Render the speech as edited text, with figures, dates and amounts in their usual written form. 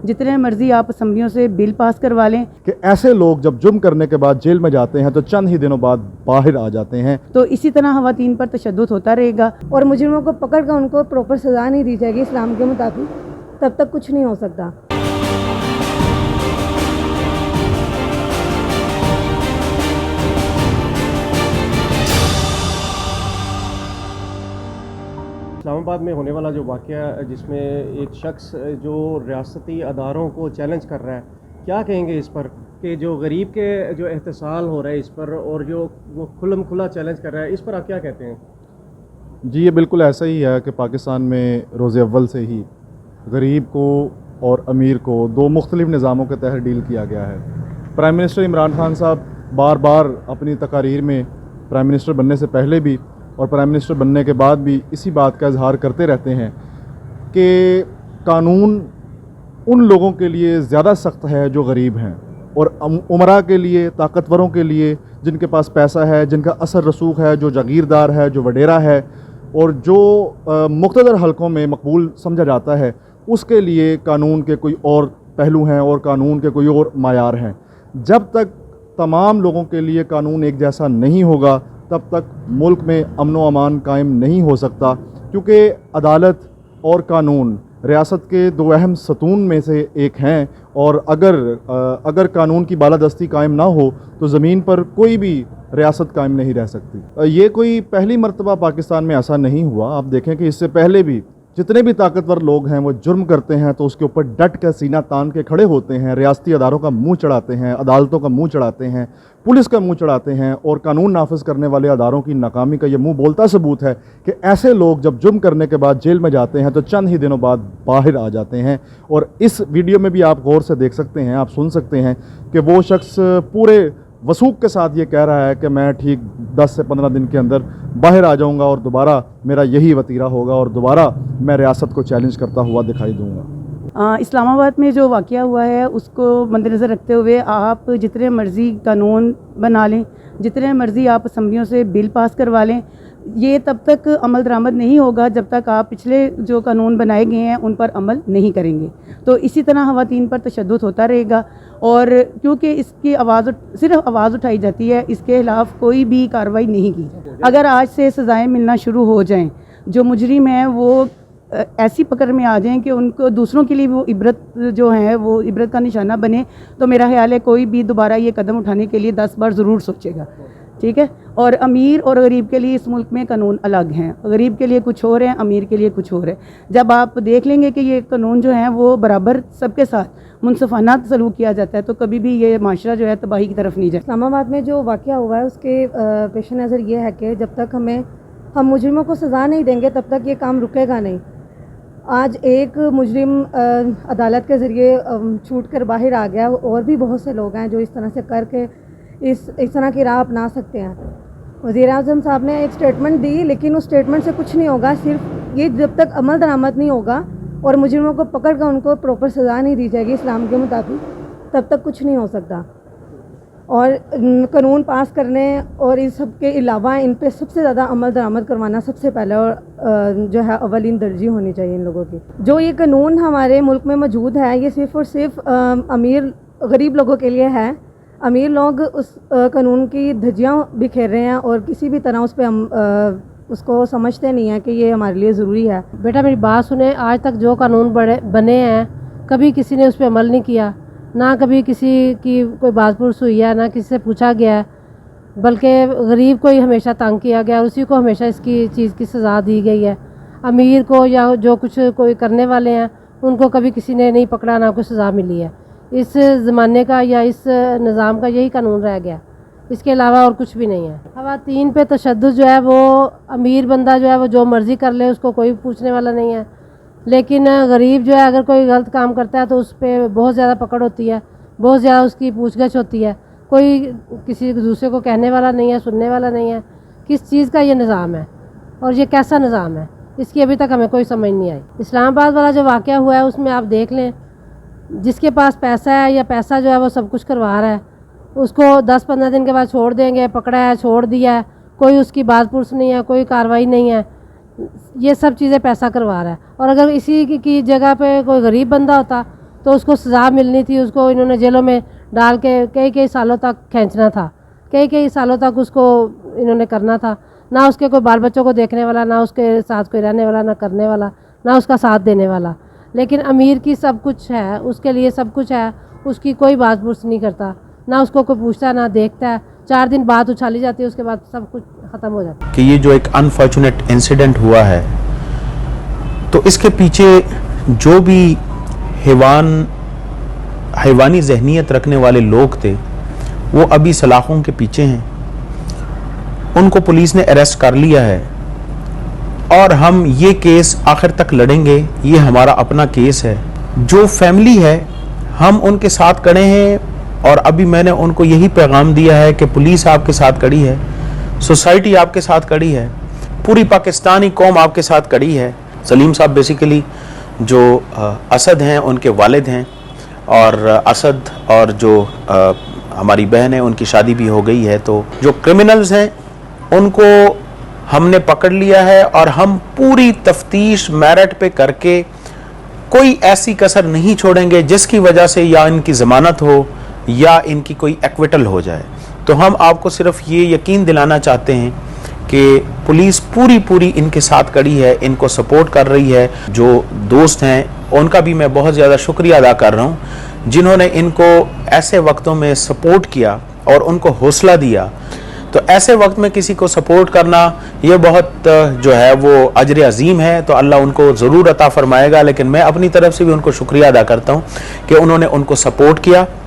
जितने मर्जी आप असम्बलियों से बिल पास करवा लें कि ऐसे लोग जब जुर्म करने के बाद जेल में जाते हैं तो चंद ही दिनों बाद बाहर आ जाते हैं। तो इसी तरह ख़वातीन पर तशद्दुद होता रहेगा और मुजरिमों को पकड़ कर उनको प्रॉपर सज़ा नहीं दी जाएगी इस्लाम के मुताबिक, तब तक कुछ नहीं हो सकता। इस्लामाबाद में होने वाला जो वाक़या जिसमें एक शख्स जो रियासती अदारों को चैलेंज कर रहा है, क्या कहेंगे इस पर कि जो गरीब के जो एहतसाल हो रहा है इस पर और जो वो खुल्लम खुला चैलेंज कर रहा है, इस पर आप क्या कहते हैं? जी, ये बिल्कुल ऐसा ही है कि पाकिस्तान में रोज़े अव्वल से ही गरीब को और अमीर को दो मुख्तलिफ़ निज़ामों के तहत डील किया गया है। प्राइम मिनिस्टर इमरान खान साहब बार बार अपनी तकारीर में प्राइम मिनिस्टर बनने से पहले भी और प्राइम मिनिस्टर बनने के बाद भी इसी बात का इजहार करते रहते हैं कि कानून उन लोगों के लिए ज़्यादा सख्त है जो गरीब हैं और उमरा के लिए, ताकतवरों के लिए, जिनके पास पैसा है, जिनका असर रसूख है, जो जागीरदार है, जो वडेरा है और जो मुक़्तदर हलकों में मकबूल समझा जाता है, उसके लिए कानून के कोई और पहलू हैं और कानून के कोई और मायार हैं। जब तक तमाम लोगों के लिए कानून एक जैसा नहीं होगा तब तक मुल्क में अमन व अमान कायम नहीं हो सकता, क्योंकि अदालत और कानून रियासत के दो अहम सतून में से एक हैं और अगर कानून की बालादस्ती कायम ना हो तो ज़मीन पर कोई भी रियासत कायम नहीं रह सकती। ये कोई पहली मर्तबा पाकिस्तान में ऐसा नहीं हुआ। आप देखें कि इससे पहले भी जितने भी ताकतवर लोग हैं वो जुर्म करते हैं तो उसके ऊपर डट कर सीना तान के खड़े होते हैं, रियासती अदारों का मुंह चढ़ाते हैं, अदालतों का मुंह चढ़ाते हैं, पुलिस का मुंह चढ़ाते हैं और कानून नाफिज करने वाले अदारों की नाकामी का ये मुंह बोलता सबूत है कि ऐसे लोग जब जुर्म करने के बाद जेल में जाते हैं तो चंद ही दिनों बाद बाहर आ जाते हैं। और इस वीडियो में भी आप गौर से देख सकते हैं, आप सुन सकते हैं कि वो शख्स पूरे वसूख के साथ ये कह रहा है कि मैं ठीक 10 से 15 दिन के अंदर बाहर आ जाऊंगा और दोबारा मेरा यही वतीरा होगा और दोबारा मैं रियासत को चैलेंज करता हुआ दिखाई दूंगा। इस्लामाबाद में जो वाक़या हुआ है उसको मद्देनज़र रखते हुए आप जितने मर्ज़ी कानून बना लें, जितने मर्ज़ी आप असम्बलियों से बिल पास करवा लें, ये तब तक अमल दरामद नहीं होगा जब तक आप पिछले जो कानून बनाए गए हैं उन पर अमल नहीं करेंगे। तो इसी तरह ख़वातीन पर तशद्दुद होता रहेगा और क्योंकि इसकी सिर्फ आवाज़ उठाई जाती है, इसके खिलाफ़ कोई भी कार्रवाई नहीं की जाती। अगर आज से सज़ाएँ मिलना शुरू हो जाएँ, जो मुजरिम हैं वो ऐसी पकड़ में आ जाएं कि उनको दूसरों के लिए वो इबरत जो है वो इबरत का निशाना बने, तो मेरा ख्याल है कोई भी दोबारा ये कदम उठाने के लिए 10 बार ज़रूर सोचेगा। ठीक है। और अमीर और गरीब के लिए इस मुल्क में कानून अलग हैं, गरीब के लिए कुछ और है, अमीर के लिए कुछ और है। जब आप देख लेंगे कि ये कानून जो है वो बराबर सबके साथ मुनसफ़ाना सलूक किया जाता है तो कभी भी ये माशरा जो है तबाही की तरफ नहीं जाए। इस्लामाबाद में जो वाक़या हुआ है उसके पेश नज़र ये है कि जब तक हम मुजरिमों को सज़ा नहीं देंगे तब तक ये काम रुकेगा नहीं। आज एक मुजरिम अदालत के ज़रिए छूट कर बाहर आ गया, और भी बहुत से लोग हैं जो इस तरह से करके इस तरह की राह अपना सकते हैं। वज़ीर-ए-आज़म साहब ने एक स्टेटमेंट दी, लेकिन उस स्टेटमेंट से कुछ नहीं होगा। सिर्फ ये जब तक अमल दरामद नहीं होगा और मुजरिमों को पकड़ कर उनको प्रॉपर सज़ा नहीं दी जाएगी इस्लाम के मुताबिक, तब तक कुछ नहीं हो सकता। और कानून पास करने और इस सब के अलावा इन पे सबसे ज़्यादा अमल दरामद करवाना सबसे पहले और जो है अवलीन तरजीह होनी चाहिए इन लोगों की। जो ये कानून हमारे मुल्क में मौजूद है ये सिर्फ़ और सिर्फ गरीब लोगों के लिए है। अमीर लोग उस कानून की धज्जियाँ बिखेर रहे हैं और किसी भी तरह उस पर हम उसको समझते नहीं हैं कि ये हमारे लिए ज़रूरी है। बेटा मेरी बात सुने, आज तक जो कानून बने हैं कभी किसी ने उस पर अमल नहीं किया, ना कभी किसी की कोई बात पुरस हुई है, ना किसी से पूछा गया है, बल्कि गरीब को ही हमेशा तंग किया गया, उसी को हमेशा इसकी चीज़ की सज़ा दी गई है। अमीर को या जो कुछ कोई करने वाले हैं उनको कभी किसी ने नहीं पकड़ा, ना कोई सज़ा मिली है। इस ज़माने का या इस निज़ाम का यही कानून रह गया, इसके अलावा और कुछ भी नहीं है। ख़वातीन पे तशद्दुद जो है वो अमीर बंदा जो है वो जो मर्ज़ी कर ले, उसको कोई पूछने वाला नहीं है, लेकिन गरीब जो है अगर कोई गलत काम करता है तो उस पर बहुत ज़्यादा पकड़ होती है, बहुत ज़्यादा उसकी पूछगछ होती है। कोई किसी दूसरे को कहने वाला नहीं है, सुनने वाला नहीं है। किस चीज़ का ये निज़ाम है और ये कैसा निज़ाम है, इसकी अभी तक हमें कोई समझ नहीं आई। इस्लामाबाद वाला जो वाक़या हुआ है उसमें आप देख लें, जिसके पास पैसा है या पैसा जो है वो सब कुछ करवा रहा है, उसको 10-15 दिन के बाद छोड़ देंगे, पकड़ा है, छोड़ दिया है, कोई उसकी बात पुरस नहीं है, कोई कार्रवाई नहीं है। ये सब चीज़ें पैसा करवा रहा है। और अगर इसी की जगह पे कोई गरीब बंदा होता तो उसको सज़ा मिलनी थी, उसको इन्होंने जेलों में डाल के कई कई सालों तक खींचना था, कई कई सालों तक उसको इन्होंने करना था। ना उसके कोई बाल बच्चों को देखने वाला, ना उसके साथ कोई रहने वाला, ना करने वाला, ना उसका साथ देने वाला। लेकिन अमीर की सब कुछ है, उसके लिए सब कुछ है, उसकी कोई बात बुर्स नहीं करता, ना उसको कोई पूछता ना देखता है। 4 दिन बात उछाली जाती है, उसके बाद सब कुछ ख़त्म हो जाता है। कि ये जो एक अनफॉर्चुनेट इंसिडेंट हुआ है, तो इसके पीछे जो भी हैवानी जहनीत रखने वाले लोग थे वो अभी सलाखों के पीछे हैं। उनको पुलिस ने अरेस्ट कर लिया है और हम ये केस आखिर तक लड़ेंगे। ये हमारा अपना केस है। जो फैमिली है हम उनके साथ खड़े हैं और अभी मैंने उनको यही पैगाम दिया है कि पुलिस आपके साथ खड़ी है, सोसाइटी आपके साथ खड़ी है, पूरी पाकिस्तानी कौम आपके साथ खड़ी है। सलीम साहब बेसिकली जो असद हैं उनके वालिद हैं और असद और जो हमारी बहन है उनकी शादी भी हो गई है। तो जो क्रिमिनल्स हैं उनको हमने पकड़ लिया है और हम पूरी तफ्तीश मेरिट पे करके कोई ऐसी कसर नहीं छोड़ेंगे जिसकी वजह से या इनकी ज़मानत हो या इनकी कोई एक्विटल हो जाए। तो हम आपको सिर्फ ये यकीन दिलाना चाहते हैं कि पुलिस पूरी इनके साथ खड़ी है, इनको सपोर्ट कर रही है। जो दोस्त हैं उनका भी मैं बहुत ज़्यादा शुक्रिया अदा कर रहा हूँ जिन्होंने इनको ऐसे वक्तों में सपोर्ट किया और उनको हौसला दिया। तो ऐसे वक्त में किसी को सपोर्ट करना ये बहुत जो है वो अजर अजीम है, तो अल्लाह उनको ज़रूर अता फरमाएगा। लेकिन मैं अपनी तरफ से भी उनको शुक्रिया अदा करता हूँ कि उन्होंने उनको सपोर्ट किया।